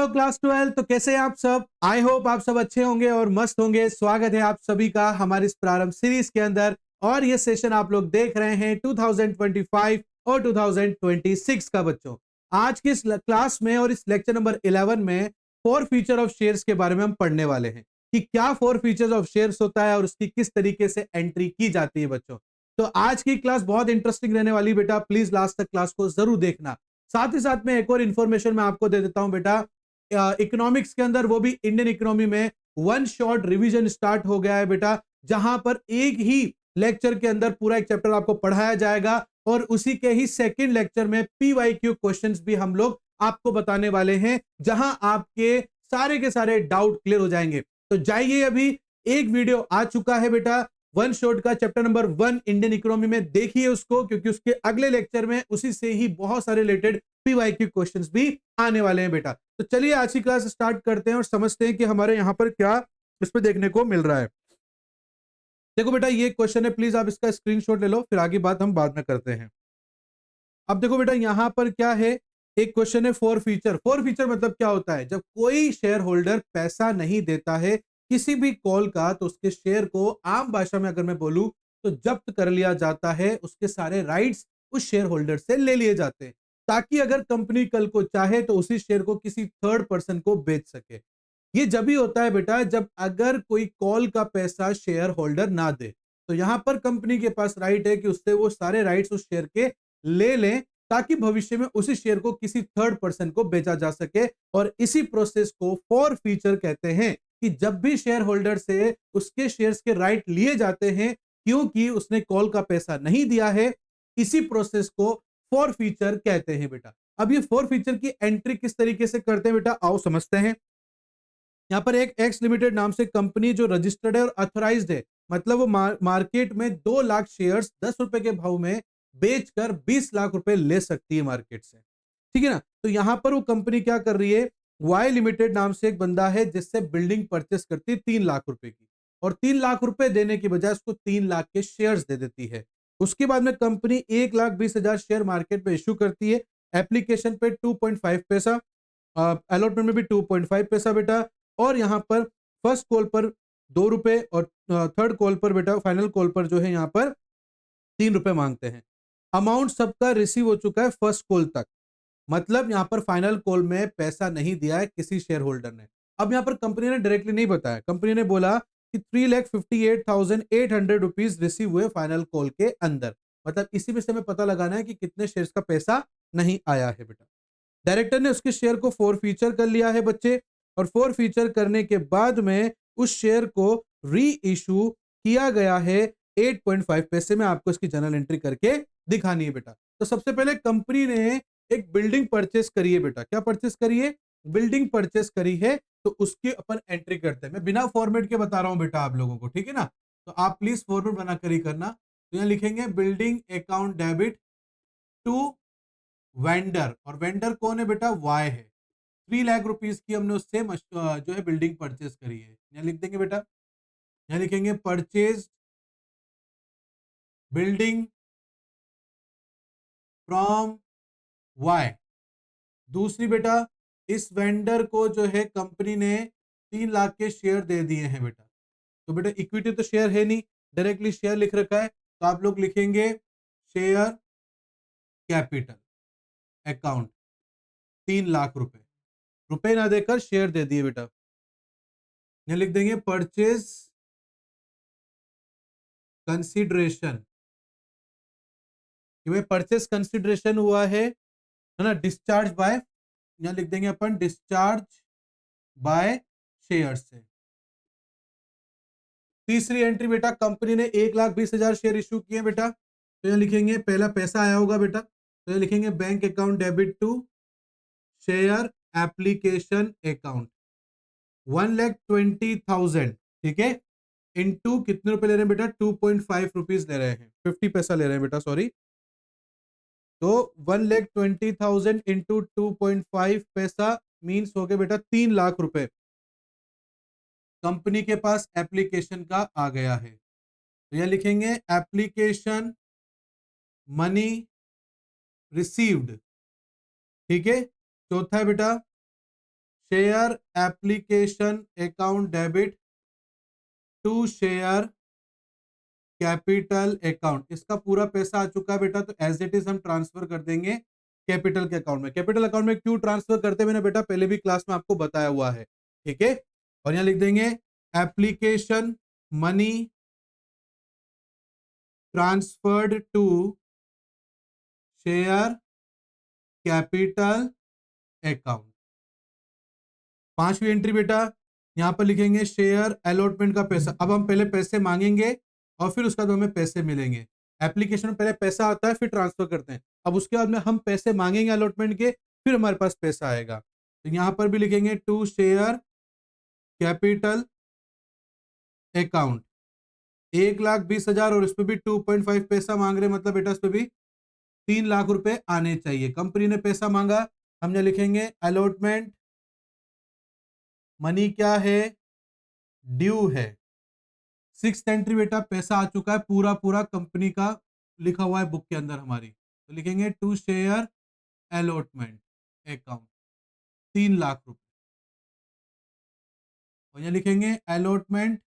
Hello class 12। तो कैसे हैं आप सब? आई होप आप सब अच्छे होंगे और मस्त होंगे। स्वागत है आप सभी का हमारी इस प्रारंभ सीरीज के अंदर। और ये सेशन आप लोग देख रहे हैं 2025 और 2026 का बच्चों। आज की इस क्लास में और इस लेक्चर नंबर 11 में 4 फीचर ऑफ शेयर्स के बारे में हम पढ़ने वाले हैं कि क्या 4 फीचर्स ऑफ शेयर्स होता है और उसकी किस तरीके से एंट्री की जाती है बच्चों। तो आज की क्लास बहुत इंटरेस्टिंग रहने वाली बेटा, प्लीज लास्ट तक क्लास को जरूर देखना। साथ ही साथ में एक और इंफॉर्मेशन मैं आपको दे देता हूं बेटा, इकोनॉमिक्स के अंदर, वो भी इंडियन इकोनॉमी में वन शॉट रिवीजन स्टार्ट हो गया है बेटा, जहां पर एक ही लेक्चर के अंदर पूरा एक चैप्टर आपको पढ़ाया जाएगा और उसी के ही सेकंड लेक्चर में पीवाईक्यू क्वेश्चंस भी हम लोग आपको बताने वाले हैं, जहां आपके सारे के सारे डाउट क्लियर हो जाएंगे। तो जाइए, अभी एक वीडियो आ चुका है बेटा वन शॉट का, चैप्टर नंबर 1 इंडियन इकोनॉमी में, देखिए उसको, क्योंकि उसके अगले लेक्चर में उसी से ही बहुत सारे रिलेटेड पीवाईक्यू क्वेश्चंस भी आने वाले हैं बेटा। तो चलिए आज की क्लास स्टार्ट करते हैं और समझते हैं कि हमारे यहां पर क्या इस पे देखने को मिल रहा है। देखो बेटा, ये क्वेश्चन है, प्लीज आप इसका स्क्रीनशॉट ले लो, फिर आगे बात हम बाद में करते हैं। अब देखो बेटा, यहां पर क्या है, एक क्वेश्चन है फोर फीचर। फोर फीचर मतलब क्या होता है? जब कोई शेयर होल्डर पैसा नहीं देता है किसी भी कॉल का, तो उसके शेयर को आम भाषा में अगर मैं बोलूं तो जब्त कर लिया जाता है, उसके सारे राइट्स उस शेयर होल्डर से ले लिए जाते हैं, ताकि अगर कंपनी कल को चाहे तो उसी शेयर को किसी थर्ड पर्सन को बेच सके। ये जब भी होता है बेटा जब अगर कोई कॉल का पैसा शेयर होल्डर ना दे, तो यहां पर कंपनी के पास राइट है कि उससे वो सारे राइट्स उस शेयर के ले लें, ताकि भविष्य में उसी शेयर को किसी थर्ड पर्सन को बेचा जा सके। और इसी प्रोसेस को फॉर फीचर कहते हैं, कि जब भी शेयर होल्डर से उसके शेयर्स के राइट लिए जाते हैं क्योंकि उसने कॉल का पैसा नहीं दिया है, इसी प्रोसेस को फॉर फीचर कहते हैं बेटा। अब ये फॉर फीचर की एंट्री किस तरीके से करते हैं बेटा, आओ समझते हैं। यहाँ पर एक एक्स लिमिटेड नाम से कंपनी जो रजिस्टर्ड है और अथोराइज्ड है, मतलब वो मार्केट में 2 लाख शेयर्स 10 रुपए के भाव में बेचकर 20 लाख रुपए ले सकती है मार्केट से, ठीक है ना। तो यहां पर वो कंपनी क्या कर रही है, वाई लिमिटेड नाम से एक बंदा है जिससे बिल्डिंग परचेस करती है 3 लाख रुपए की, और 3 लाख रुपए देने की बजाय उसको 3 लाख के शेयर्स दे देती है। उसके बाद में कंपनी 1,20,000 शेयर मार्केट में इश्यू करती है, एप्लीकेशन पे 2.5 पैसा, अलॉटमेंट में भी 2.5 पैसा बेटा। और यहाँ पर फर्स्ट कॉल पर 2 रुपए और थर्ड कॉल पर बेटा, फाइनल कॉल पर जो है यहाँ पर 3 रुपए मांगते हैं। अमाउंट सबका रिसीव हो चुका है फर्स्ट कॉल तक, मतलब यहाँ पर फाइनल कॉल में पैसा नहीं दिया है किसी शेयर होल्डर ने। अब यहाँ पर कंपनी ने डायरेक्टली नहीं बताया, कंपनी ने बोला कि 3,58,800 रुपीज रिसीव हुए फाइनल कॉल के अंदर, मतलब इसी में से हमें पता लगाना है कि कितने शेयर्स का पैसा नहीं आया है बेटा। डायरेक्टर ने उसके शेयर को फोर फीचर कर लिया है बच्चे, और फोर फीचर करने के बाद में उस शेयर को री इशू किया गया है 8.5 पैसे में। आपको इसकी जर्नल एंट्री करके दिखानी है बेटा। तो सबसे पहले कंपनी ने एक बिल्डिंग परचेस करी है बेटा। क्या परचेस करी है? बिल्डिंग परचेस करी है। तो उसकी अपन एंट्री करते हैं। मैं बिना फॉर्मेट के बता रहा हूं बेटा आप लोगों को, ठीक है ना। तो आप प्लीज फॉर्मेट बना कर ही करना। तो यहाँ लिखेंगे building account debit to vendor, और वेंडर कौन है बेटा? वाई है। 3 लाख रुपीस की हमने उससे जो है बिल्डिंग परचेज करी है। यहाँ लिख देंगे बेटा, यहाँ लिखेंगे परचेज बिल्डिंग फ्रॉम वाई। दूसरी बेटा, इस वेंडर को जो है कंपनी ने 3 लाख के शेयर दे दिए हैं बेटा। तो बेटा इक्विटी तो शेयर है नहीं, डायरेक्टली शेयर लिख रखा है, तो आप लोग लिखेंगे शेयर कैपिटल अकाउंट 3 लाख रुपए, रुपए ना देकर शेयर दे दिए बेटा। यहाँ लिख देंगे परचेज कंसिडरेशन, कि भाई परचेस कंसिडरेशन हुआ है ना, डिस्चार्ज बाय, यहाँ लिख देंगे अपन डिस्चार्ज बाय शेयर से। तीसरी एंट्री बेटा, कंपनी ने 1,20,000 शेयर इश्यू किए बेटा। तो यहाँ लिखेंगे पहला पैसा आया होगा बेटा, तो यहाँ लिखेंगे bank account debit to share application account 1,20,000, ठीक है, इनटू कितने रुपए ले रहे हैं बेटा? 2.5 रुपीज ले रहे हैं, 50 पैसा ले रहे हैं बेटा, सॉरी। तो 1,20,000 इंटू 2.5 पैसा मीन्स हो गया बेटा 3 लाख रुपए कंपनी के पास एप्लीकेशन का आ गया है। तो यह लिखेंगे एप्लीकेशन मनी रिसीव्ड, ठीक है। चौथा है बेटा share application account debit to share capital account. इसका पूरा पैसा आ चुका है बेटा, तो एज इट इज हम ट्रांसफर कर देंगे कैपिटल के अकाउंट में। कैपिटल अकाउंट में क्यों ट्रांसफर करते हैं मैंने बेटा पहले भी क्लास में आपको बताया हुआ है, ठीक है। और यहां लिख देंगे application money transferred to share capital account. पांचवी एंट्री बेटा यहां पर लिखेंगे शेयर अलॉटमेंट का पैसा। अब हम पहले पैसे मांगेंगे और फिर उसके बाद हमें पैसे मिलेंगे। एप्लीकेशन में पहले पैसा आता है फिर ट्रांसफर करते हैं, अब उसके बाद में हम पैसे मांगेंगे अलॉटमेंट के, फिर हमारे पास पैसा आएगा। तो यहां पर भी लिखेंगे टू शेयर कैपिटल अकाउंट। 1,20,000 और इस पे भी 2.5 पैसा मांग रहे, मतलब बेटा इस पे भी 3 लाख रुपए आने चाहिए। कंपनी ने पैसा मांगा, हम यहाँ लिखेंगे अलॉटमेंट मनी क्या है, ड्यू है। सिक्स एंट्री बेटा पैसा आ चुका है पूरा पूरा कंपनी का लिखा हुआ है बुक के अंदर हमारी, तो लिखेंगे to share allotment account 3 lakh रुपए। और यहाँ लिखेंगे अलॉटमेंट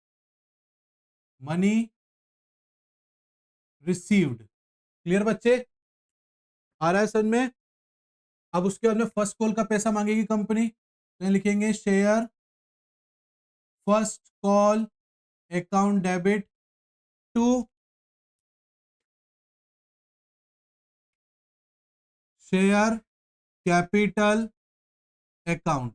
मनी रिसीव्ड। क्लियर बच्चे, आ रहा है समझ में। अब उसके बाद में फर्स्ट कॉल का पैसा मांगेगी कंपनी, तो लिखेंगे share first call account debit to share capital account.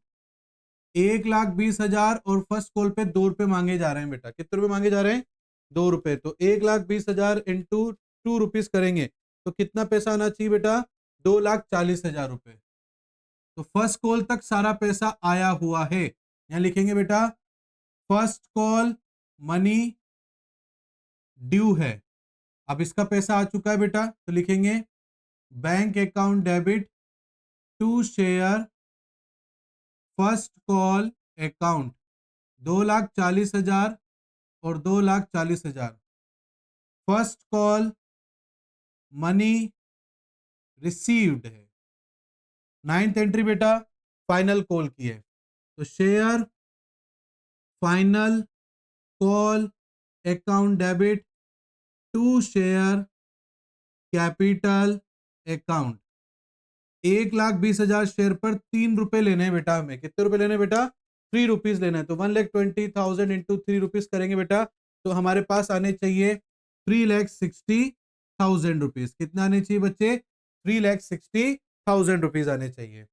1,20,000 और फर्स्ट कॉल पे 2 रुपए मांगे जा रहे हैं बेटा। कितने रुपए मांगे जा रहे हैं, 2 रुपए। तो 1,20,000 इंटू 2 रुपीज करेंगे तो कितना पैसा आना चाहिए बेटा, 2,40,000 रुपए। तो फर्स्ट कॉल तक सारा पैसा आया हुआ है। यहां लिखेंगे बेटा फर्स्ट कॉल मनी ड्यू है। अब इसका पैसा आ चुका है बेटा, तो लिखेंगे bank account debit to share first call account 2,40,000 और 2,40,000। फर्स्ट कॉल मनी रिसीव्ड है। नाइन्थ एंट्री बेटा फाइनल कॉल की है, तो share final call account debit to share capital account. 1,20,000 share पर 3 रुपए लेने हैं बेटा हमें। कितने रुपए लेने हैं बेटा, 3 रुपीज लेना है। तो 1,20,000 इंटू 3 रुपीज करेंगे बेटा, तो हमारे पास आने चाहिए 3,60,000 रुपीज। कितना आने चाहिए बच्चे, 3,60,000 रुपीज आने चाहिए।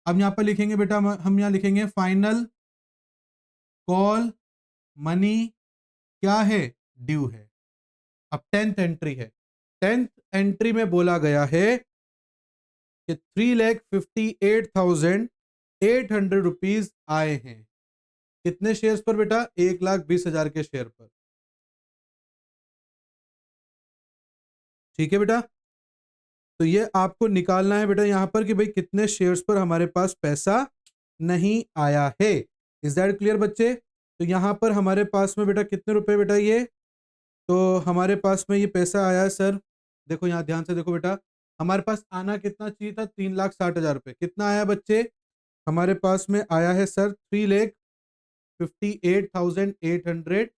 अब यहाँ पर लिखेंगे बेटा हम यहाँ लिखेंगे फाइनल कॉल मनी क्या है, ड्यू है। अब 10th एंट्री है। 10th एंट्री में बोला गया है कि 3,58,800 रुपीज आए हैं। कितने शेयर्स पर बेटा, 1,20,000 के शेयर पर। ठीक है बेटा, तो ये आपको निकालना है बेटा यहाँ पर कि भाई कितने शेयर्स पर हमारे पास पैसा नहीं आया है। इज दैट क्लियर बच्चे। तो यहाँ पर हमारे पास में बेटा कितने रुपए बेटा ये, तो हमारे पास में ये पैसा आया है सर, देखो यहाँ ध्यान से देखो बेटा, हमारे पास आना कितना चाहिए था, 3,60,000 रुपए। कितना आया बच्चे, हमारे पास में आया है सर 3,58,800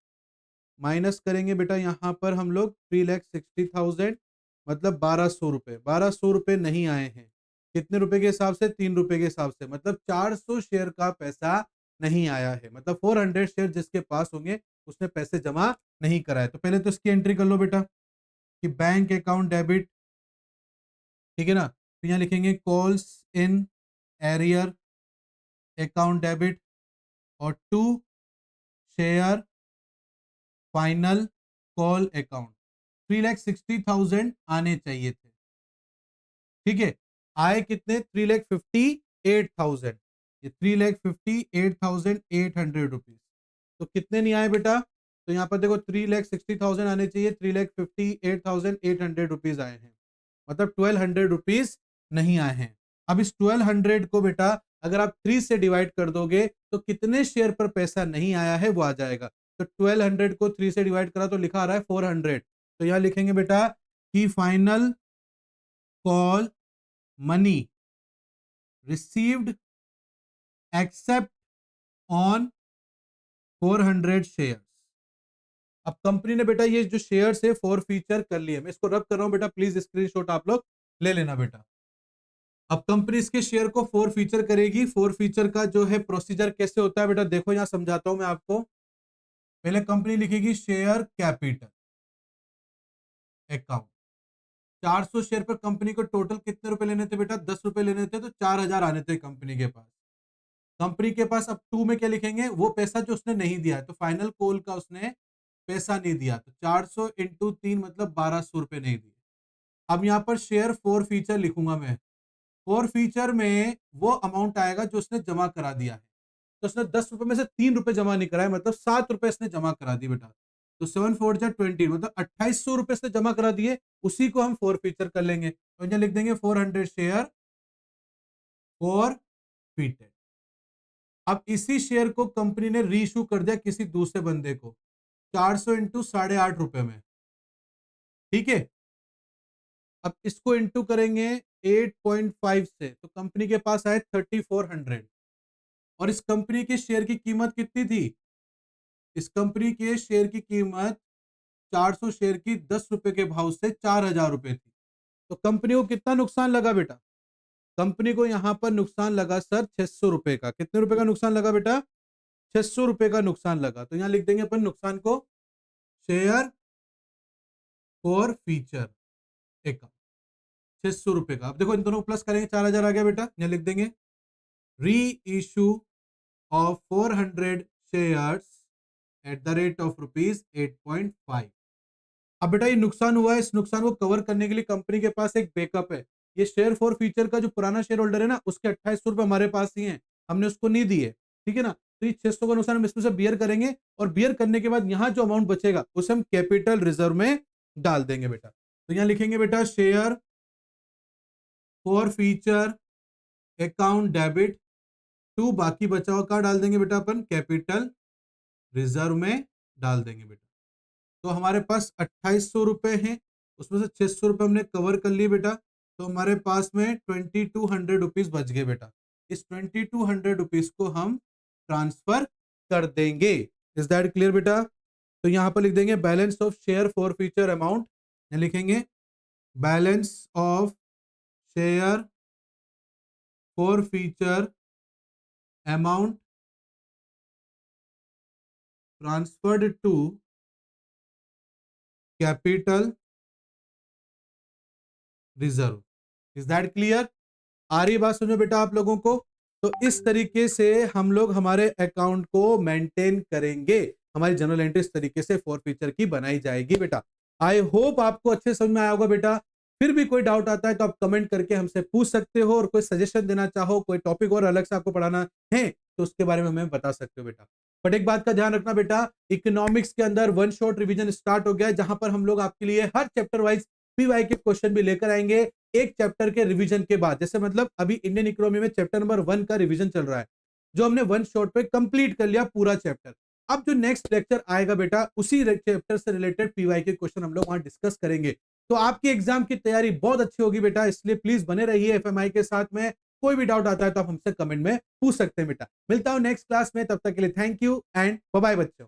माइनस करेंगे बेटा यहाँ पर हम लोग 3,60,000, मतलब 1,200 रुपए। 1,200 रुपए नहीं आए हैं। कितने रुपए के हिसाब से, 3 रुपए के हिसाब से, मतलब 400 शेयर का पैसा नहीं आया है। मतलब 400 शेयर जिसके पास होंगे उसने पैसे जमा नहीं कराए। तो पहले तो इसकी एंट्री कर लो बेटा कि बैंक अकाउंट डेबिट, ठीक है ना। तो यहाँ लिखेंगे calls in arrear account debit और to share final call account. 3,60,000 आने चाहिए थे, ठीक है। आए कितने, 3,58,000। ये 3,58,800 रुपीज। तो कितने नहीं आए बेटा, तो यहाँ पर देखो 3,60,000 आने चाहिए, 3,58,800 रुपीज आए हैं, मतलब 1,200 रुपीज नहीं आए हैं। अब इस 1,200 को बेटा अगर आप 3 से डिवाइड कर दोगे तो कितने शेयर पर पैसा नहीं आया है वो आ जाएगा। तो 1,200 को 3 से डिवाइड करा तो लिखा आ रहा है 400। तो यहाँ लिखेंगे बेटा कि final call money received except on 400 share. अब कंपनी ने बेटा ये जो शेयर है फॉर फीचर कर लिए, मैं इसको रब कर रहा हूं बेटा, प्लीज स्क्रीनशॉट आप लोग ले लेना बेटा। अब कंपनी इसके शेयर को फॉर फीचर करेगी। फॉर फीचर का जो है प्रोसीजर कैसे होता है बेटा, देखो यहां समझाता हूं मैं आपको। पहले कंपनी लिखेगी शेयर कैपिटल अकाउंट। 400 शेयर पर कंपनी को टोटल कितने रुपए लेने थे बेटा, 10 रुपए लेने थे, तो 4000 आने थे कंपनी के पास। कंपनी के पास अब टू में क्या लिखेंगे, वो पैसा जो उसने नहीं दिया है, तो फाइनल कॉल का उसने पैसा नहीं दिया, तो 400 इंटू 3 मतलब 1200 रुपए नहीं दिए। अब यहाँ पर शेयर फॉर फीचर लिखूंगा मैं। फॉर फीचर में वो अमाउंट आएगा जो उसने जमा करा दिया है, तो उसने 10 रुपए में से 3 रुपए जमा नहीं कराए, मतलब 7 रुपए इसने जमा करा दी बेटा। तो 7 4 जा 20, मतलब 2800 रुपए इसने जमा करा दिए, उसी को हम फॉर फीचर कर लेंगे। तो यहाँ लिख देंगे 400 शेयर फॉर फीचर। अब इसी शेयर को कंपनी ने रीइश्यू कर दिया किसी दूसरे बंदे को 400 इंटू 8.5 रुपए में, ठीक है। अब इसको इंटू करेंगे 8.5 से, तो कंपनी के पास आए 3400। और इस कंपनी के शेयर की कीमत कितनी थी, इस कंपनी के शेयर की कीमत 400 शेयर की 10 रुपए के भाव से 4000 रुपए थी। तो कंपनी को कितना नुकसान लगा बेटा, कंपनी को यहां पर नुकसान लगा सर 600 रुपए का। कितने रुपए का नुकसान लगा बेटा, 600 रुपए का नुकसान लगा। तो यहां लिख देंगे अपन नुकसान को शेयर फॉर फीचर अकाउंट, 600 रुपए का। अब देखो इन दोनों को प्लस करेंगे, 4000 आ गया बेटा। यहां लिख देंगे री issue of 400 shares at the rate of ₹8.5। अब बेटा ये नुकसान हुआ है, इस नुकसान को कवर करने के लिए कंपनी के पास एक बैकअप है। ये शेयर फॉर फ्यूचर का जो पुराना शेयर होल्डर है ना, उसके 2800 रुपए हमारे पास ही हैं, हमने उसको नहीं दिए, ठीक है ना। तो ये 600 का नुकसान हम इसमें से बियर करेंगे, और बियर करने के बाद यहाँ जो अमाउंट बचेगा उसे हम कैपिटल रिजर्व में डाल देंगे बेटा। तो यहाँ लिखेंगे बेटा share for future account debit to, बाकी बचा हुआ कहाँ डाल देंगे बेटा अपन, कैपिटल रिजर्व में डाल देंगे बेटा। तो हमारे पास 2800 रुपए हैं, उसमें से 600 रुपए हमने कवर कर लिए बेटा, तो हमारे पास में 2200 रुपीज बच गए बेटा। इस 2200 रुपीज को हम ट्रांसफर कर देंगे। इज दैट क्लियर बेटा। तो यहां पर लिख देंगे balance of share for future amount, लिखेंगे balance of share for future amount transferred to capital reserve. Is that clear. आ रही बात समझो बेटा आप लोगों को। तो इस तरीके से हम लोग हमारे अकाउंट को मेंटेन करेंगे, हमारी जनरल एंट्री इस तरीके से फॉर फ्यूचर की बनाई जाएगी बेटा। आई होप आपको अच्छे समझ में आया होगा बेटा। फिर भी कोई डाउट आता है तो आप कमेंट करके हमसे पूछ सकते हो, और कोई सजेशन देना चाहो, कोई टॉपिक और अलग से आपको पढ़ाना है तो उसके बारे में हमें बता सकते हो बेटा। बट एक बात का ध्यान रखना बेटा, इकोनॉमिक्स के अंदर वन शॉट रिवीजन स्टार्ट हो गया है, जहां पर हम लोग आपके लिए हर चैप्टर वाइज पीवाई के क्वेश्चन भी लेकर आएंगे एक चैप्टर के रिवीजन के बाद। जैसे मतलब अभी इंडियन इकोनॉमी में चैप्टर नंबर 1 का रिवीजन चल रहा है, जो हमने वन शॉट पे कंप्लीट कर लिया पूरा चैप्टर। अब जो नेक्स्ट लेक्चर आएगा बेटा, उसी चैप्टर से रिलेटेड पीवाई के क्वेश्चन हम लोग वहां डिस्कस करेंगे। तो आपकी एग्जाम की तैयारी बहुत अच्छी होगी बेटा, इसलिए प्लीज बने रहिए एफएमआई के साथ में। कोई भी डाउट आता है तो आप हमसे कमेंट में पूछ सकते हैं बेटा। मिलता हूं नेक्स्ट क्लास में, तब तक के लिए thank you and bye bye बच्चों।